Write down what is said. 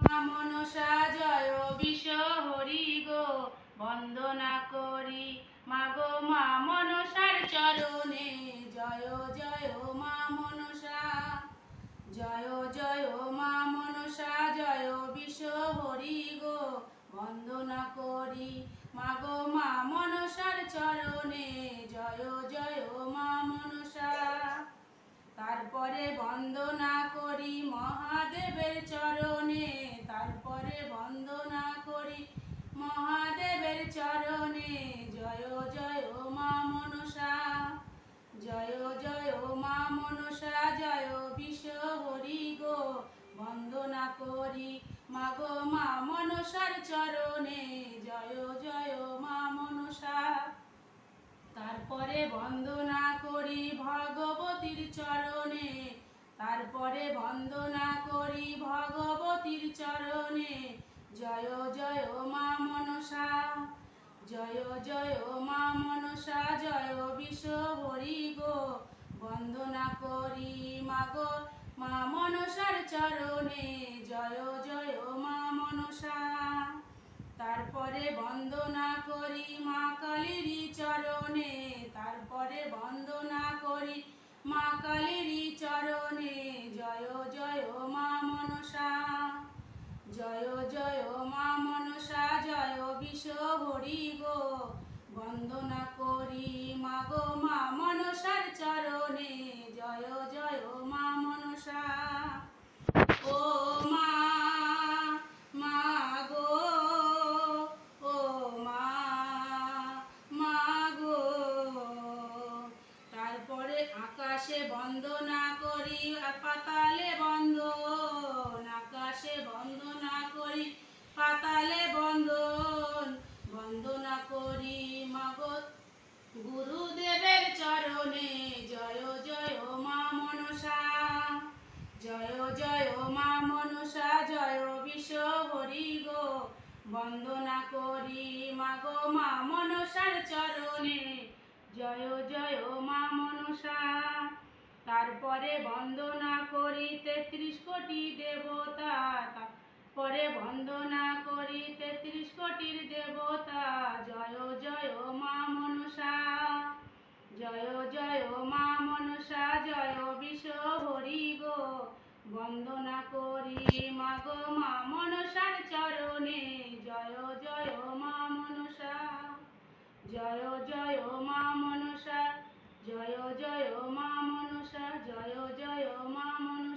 মা মনসা জয় বিষ হরি গো বন্দনা করি মাগো মা মনসার চরণে জয় জয় মা মনসা জয় জয় মা মনসা জয় বিষ হরি গো বন্দনা করি মাগো মা মনসার চরণে জয় জয় মা মনসা তারপরে বন্দনা করি মহাদেবের চরণে তারপরে বন্দনা করি মহাদেবের চরণে জয় জয় মা মনসা জয় জয় মা মনসা জয় বিষ হরি গো বন্দনা করি মাগো মা মনসার চরণে জয় জয় মা মনসা তারপরে বন্দনা করি ভগবতীর চরণে তারপরে বন্দনা করি ভগবতীর চরণে জয় জয় মা মনসা জয় জয় মা মনসা জয় বিষ হরি গো বন্দনা করি মাগো মা মনসার চরণে জয় জয় মা মনসা তারপরে বন্দনা করি মা কালীর চরণে তারপরে বন্দনা করি মা কালীর চরণে জয় জয় মা মনসা জয় জয় মা মনসা জয় বিষ হরি গো বন্দনা করি মাগো মা মনসার চরণে জয় জয় মা মনসা ও মা মা গো ও মা মা গো তারপরে আকাশে বন্দনা করি পাতালে বন্দন আকাশে বন্দনা করি পাতালে বন্দন বন্দনা করি মাগো গুরুদেবের চরণে জয় জয় মা মনসা জয় জয় মা মনসা জয় বিষ হরি গো বন্দনা করি মাগো মা মনসার চরণে জয় জয় মা মনসা তারপরে বন্দনা করি ৩৩ কোটি দেবতা তারপরে বন্দনা করি ৩৩ কোটির দেবতা জয় জয় মা মনসা জয় জয় মা মনসা জয় বিষ হরি গো বন্দনা করি মাগো মা মনসার চরণে জয় জয় মা মনসা জয় জয় মা মনসা জয় জয় মা মনসা জয় জয় মা মনসা।